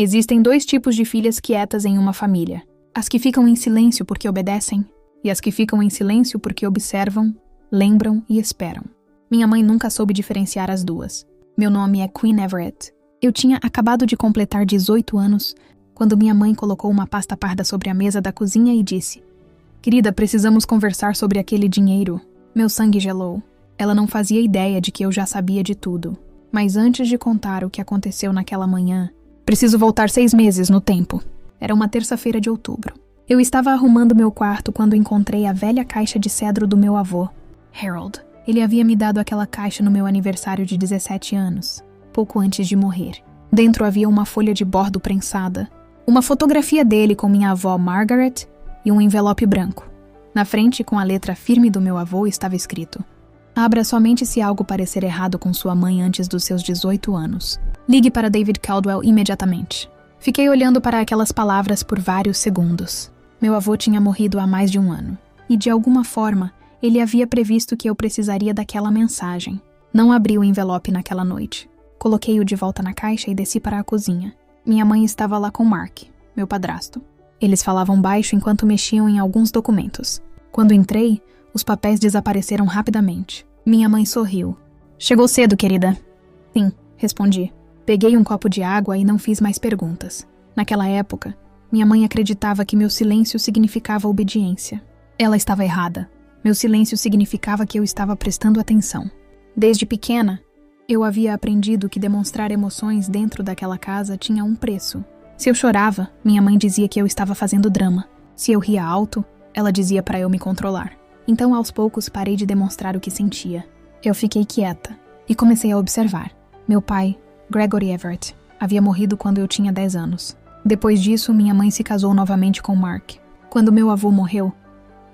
Existem dois tipos de filhas quietas em uma família. As que ficam em silêncio porque obedecem, e as que ficam em silêncio porque observam, lembram e esperam. Minha mãe nunca soube diferenciar as duas. Meu nome é Queen Everett. Eu tinha acabado de completar 18 anos quando minha mãe colocou uma pasta parda sobre a mesa da cozinha e disse: "Querida, precisamos conversar sobre aquele dinheiro." Meu sangue gelou. Ela não fazia ideia de que eu já sabia de tudo. Mas antes de contar o que aconteceu naquela manhã, preciso voltar 6 meses no tempo. Era uma terça-feira de outubro. Eu estava arrumando meu quarto quando encontrei a velha caixa de cedro do meu avô, Harold. Ele havia me dado aquela caixa no meu aniversário de 17 anos, pouco antes de morrer. Dentro havia uma folha de bordo prensada, uma fotografia dele com minha avó Margaret e um envelope branco. Na frente, com a letra firme do meu avô, estava escrito: "Abra somente se algo parecer errado com sua mãe antes dos seus 18 anos. Ligue para David Caldwell imediatamente." Fiquei olhando para aquelas palavras por vários segundos. Meu avô tinha morrido há mais de 1 ano. E, de alguma forma, ele havia previsto que eu precisaria daquela mensagem. Não abri o envelope naquela noite. Coloquei-o de volta na caixa e desci para a cozinha. Minha mãe estava lá com Mark, meu padrasto. Eles falavam baixo enquanto mexiam em alguns documentos. Quando entrei, os papéis desapareceram rapidamente. Minha mãe sorriu. "Chegou cedo, querida." "Sim", respondi. Peguei um copo de água e não fiz mais perguntas. Naquela época, minha mãe acreditava que meu silêncio significava obediência. Ela estava errada. Meu silêncio significava que eu estava prestando atenção. Desde pequena, eu havia aprendido que demonstrar emoções dentro daquela casa tinha um preço. Se eu chorava, minha mãe dizia que eu estava fazendo drama. Se eu ria alto, ela dizia para eu me controlar. Então, aos poucos, parei de demonstrar o que sentia. Eu fiquei quieta e comecei a observar. Meu pai, Gregory Everett, havia morrido quando eu tinha 10 anos. Depois disso, minha mãe se casou novamente com Mark. Quando meu avô morreu,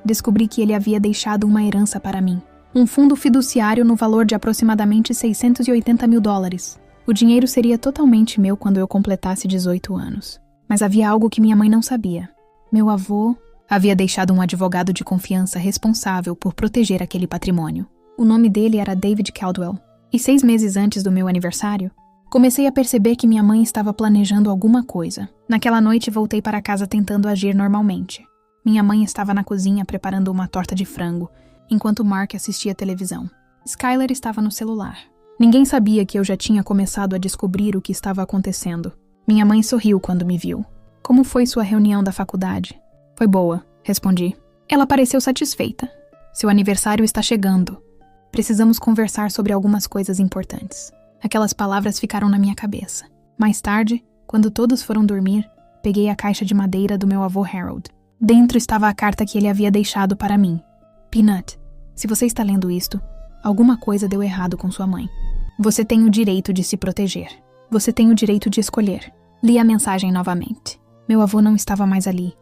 descobri que ele havia deixado uma herança para mim. Um fundo fiduciário no valor de aproximadamente $680 mil. O dinheiro seria totalmente meu quando eu completasse 18 anos. Mas havia algo que minha mãe não sabia. Meu avô havia deixado um advogado de confiança responsável por proteger aquele patrimônio. O nome dele era David Caldwell. E 6 meses antes do meu aniversário, comecei a perceber que minha mãe estava planejando alguma coisa. Naquela noite, voltei para casa tentando agir normalmente. Minha mãe estava na cozinha preparando uma torta de frango, enquanto Mark assistia televisão. Skyler estava no celular. Ninguém sabia que eu já tinha começado a descobrir o que estava acontecendo. Minha mãe sorriu quando me viu. "Como foi sua reunião da faculdade?" "Foi boa", respondi. Ela pareceu satisfeita. "Seu aniversário está chegando. Precisamos conversar sobre algumas coisas importantes." Aquelas palavras ficaram na minha cabeça. Mais tarde, quando todos foram dormir, peguei a caixa de madeira do meu avô Harold. Dentro estava a carta que ele havia deixado para mim. "Peanut, se você está lendo isto, alguma coisa deu errado com sua mãe. Você tem o direito de se proteger. Você tem o direito de escolher." Li a mensagem novamente. Meu avô não estava mais ali,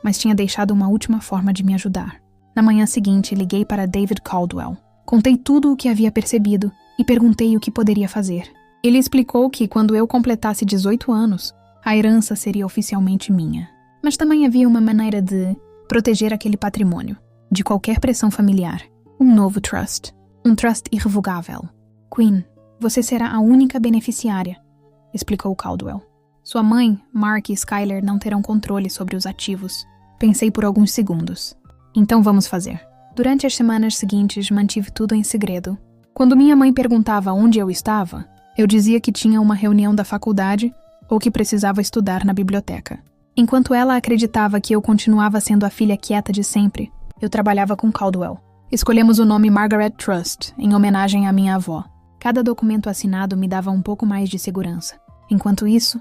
mas tinha deixado uma última forma de me ajudar. Na manhã seguinte, liguei para David Caldwell. Contei tudo o que havia percebido e perguntei o que poderia fazer. Ele explicou que, quando eu completasse 18 anos, a herança seria oficialmente minha. Mas também havia uma maneira de proteger aquele patrimônio de qualquer pressão familiar. Um novo trust. Um trust irrevogável. "Queen, você será a única beneficiária", explicou Caldwell. "Sua mãe, Mark e Skyler não terão controle sobre os ativos." Pensei por alguns segundos. "Então vamos fazer." Durante as semanas seguintes, mantive tudo em segredo. Quando minha mãe perguntava onde eu estava, eu dizia que tinha uma reunião da faculdade ou que precisava estudar na biblioteca. Enquanto ela acreditava que eu continuava sendo a filha quieta de sempre, eu trabalhava com Caldwell. Escolhemos o nome Margaret Trust, em homenagem à minha avó. Cada documento assinado me dava um pouco mais de segurança. Enquanto isso,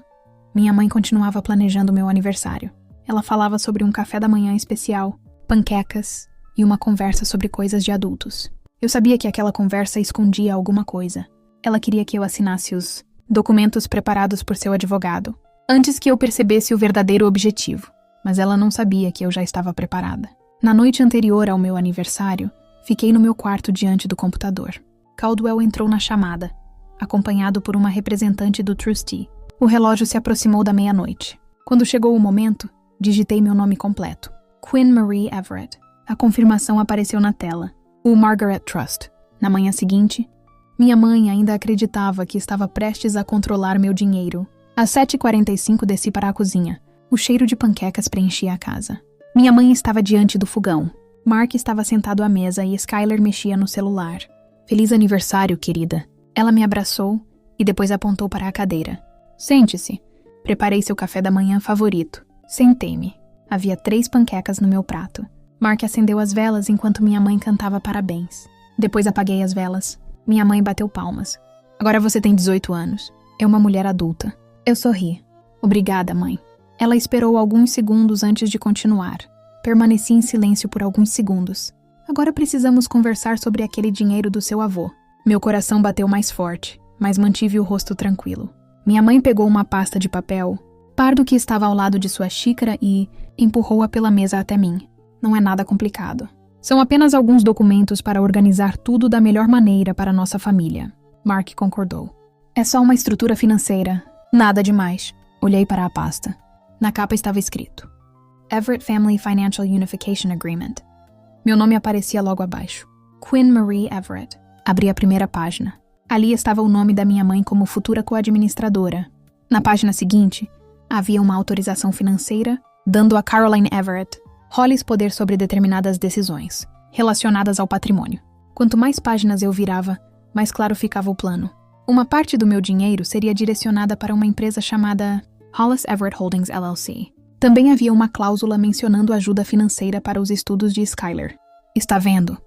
minha mãe continuava planejando meu aniversário. Ela falava sobre um café da manhã especial, panquecas e uma conversa sobre coisas de adultos. Eu sabia que aquela conversa escondia alguma coisa. Ela queria que eu assinasse os documentos preparados por seu advogado, antes que eu percebesse o verdadeiro objetivo. Mas ela não sabia que eu já estava preparada. Na noite anterior ao meu aniversário, fiquei no meu quarto diante do computador. Caldwell entrou na chamada, acompanhado por uma representante do trustee. O relógio se aproximou da meia-noite. Quando chegou o momento, digitei meu nome completo. Queen Marie Everett. A confirmação apareceu na tela. O Margaret Trust. Na manhã seguinte, minha mãe ainda acreditava que estava prestes a controlar meu dinheiro, Às 7h45 desci para a cozinha. O cheiro de panquecas preenchia a casa. Minha mãe estava diante do fogão. Mark estava sentado à mesa e Skyler mexia no celular. Feliz aniversário, querida. Ela me abraçou e depois apontou para a cadeira. Sente-se. Preparei seu café da manhã favorito. Sentei-me. Havia 3 panquecas no meu prato. Mark acendeu as velas enquanto minha mãe cantava parabéns. Depois apaguei as velas. Minha mãe bateu palmas. Agora você tem 18 anos. É uma mulher adulta. Eu sorri. Obrigada, mãe. Ela esperou alguns segundos antes de continuar. Permaneci em silêncio por alguns segundos. Agora precisamos conversar sobre aquele dinheiro do seu avô. Meu coração bateu mais forte, mas mantive o rosto tranquilo. Minha mãe pegou uma pasta de papel, pardo que estava ao lado de sua xícara e empurrou-a pela mesa até mim. Não é nada complicado. São apenas alguns documentos para organizar tudo da melhor maneira para nossa família. Mark concordou. É só uma estrutura financeira. Nada demais. Olhei para a pasta. Na capa estava escrito: Everett Family Financial Unification Agreement. Meu nome aparecia logo abaixo. Quinn Marie Everett. Abri a primeira página. Ali estava o nome da minha mãe como futura coadministradora. Na página seguinte, havia uma autorização financeira dando a Caroline Everett Hollis poder sobre determinadas decisões relacionadas ao patrimônio. Quanto mais páginas eu virava, mais claro ficava o plano. Uma parte do meu dinheiro seria direcionada para uma empresa chamada Hollis Everett Holdings LLC. Também havia uma cláusula mencionando ajuda financeira para os estudos de Skyler. Está vendo?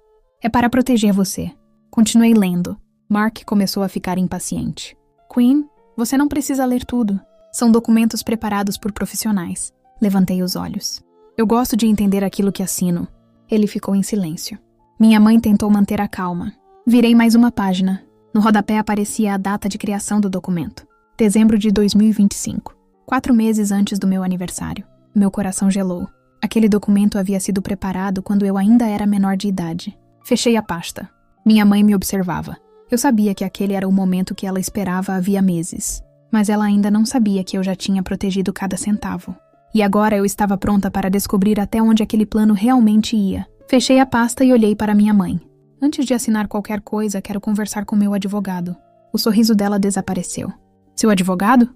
É para proteger você. Continuei lendo. Mark começou a ficar impaciente. Quinn, você não precisa ler tudo. São documentos preparados por profissionais. Levantei os olhos. Eu gosto de entender aquilo que assino. Ele ficou em silêncio. Minha mãe tentou manter a calma. Virei mais uma página. No rodapé aparecia a data de criação do documento. Dezembro de 2025. 4 meses antes do meu aniversário. Meu coração gelou. Aquele documento havia sido preparado quando eu ainda era menor de idade. Fechei a pasta. Minha mãe me observava. Eu sabia que aquele era o momento que ela esperava havia meses. Mas ela ainda não sabia que eu já tinha protegido cada centavo. E agora eu estava pronta para descobrir até onde aquele plano realmente ia. Fechei a pasta e olhei para minha mãe. Antes de assinar qualquer coisa, quero conversar com meu advogado. O sorriso dela desapareceu. Seu advogado?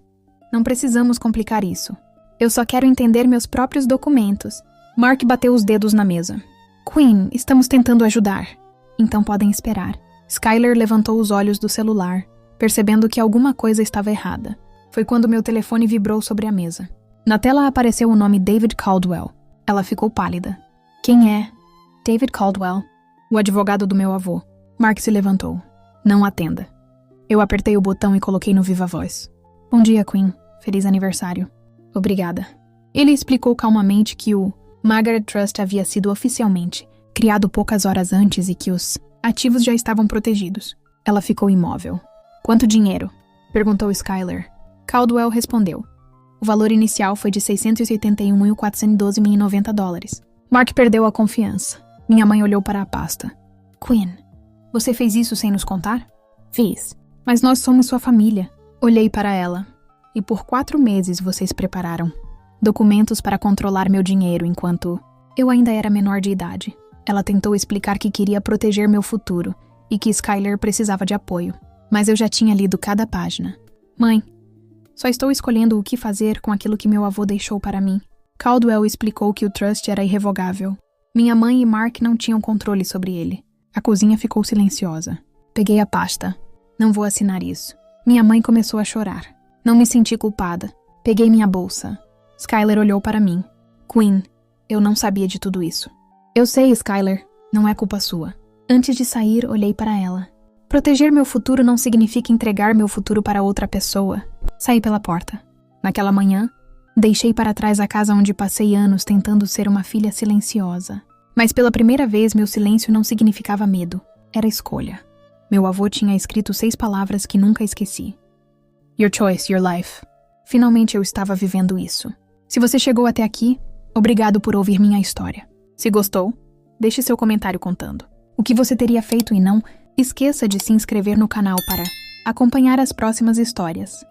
Não precisamos complicar isso. Eu só quero entender meus próprios documentos. Mark bateu os dedos na mesa. Quinn, estamos tentando ajudar. Então podem esperar. Skyler levantou os olhos do celular, percebendo que alguma coisa estava errada. Foi quando meu telefone vibrou sobre a mesa. Na tela apareceu o nome David Caldwell. Ela ficou pálida. Quem é? David Caldwell. O advogado do meu avô. Mark se levantou. Não atenda. Eu apertei o botão e coloquei no viva voz. Bom dia, Quinn. Feliz aniversário. Obrigada. Ele explicou calmamente que o Margaret Trust havia sido oficialmente criado poucas horas antes e que os ativos já estavam protegidos. Ela ficou imóvel. Quanto dinheiro? Perguntou Skyler. Caldwell respondeu. O valor inicial foi de $681.412,90. Mark perdeu a confiança. Minha mãe olhou para a pasta. Quinn, você fez isso sem nos contar? Fiz. Mas nós somos sua família. Olhei para ela. E por 4 meses vocês prepararam documentos para controlar meu dinheiro enquanto eu ainda era menor de idade. Ela tentou explicar que queria proteger meu futuro e que Skyler precisava de apoio. Mas eu já tinha lido cada página. Mãe, só estou escolhendo o que fazer com aquilo que meu avô deixou para mim. Caldwell explicou que o trust era irrevogável. Minha mãe e Mark não tinham controle sobre ele. A cozinha ficou silenciosa. Peguei a pasta. Não vou assinar isso. Minha mãe começou a chorar. Não me senti culpada. Peguei minha bolsa. Skyler olhou para mim. Quinn, eu não sabia de tudo isso. Eu sei, Skyler. Não é culpa sua. Antes de sair, olhei para ela. Proteger meu futuro não significa entregar meu futuro para outra pessoa. Saí pela porta. Naquela manhã, deixei para trás a casa onde passei anos tentando ser uma filha silenciosa. Mas pela primeira vez, meu silêncio não significava medo. Era escolha. Meu avô tinha escrito 6 palavras que nunca esqueci. Your choice, your life. Finalmente eu estava vivendo isso. Se você chegou até aqui, obrigado por ouvir minha história. Se gostou, deixe seu comentário contando o que você teria feito e não esqueça de se inscrever no canal para acompanhar as próximas histórias.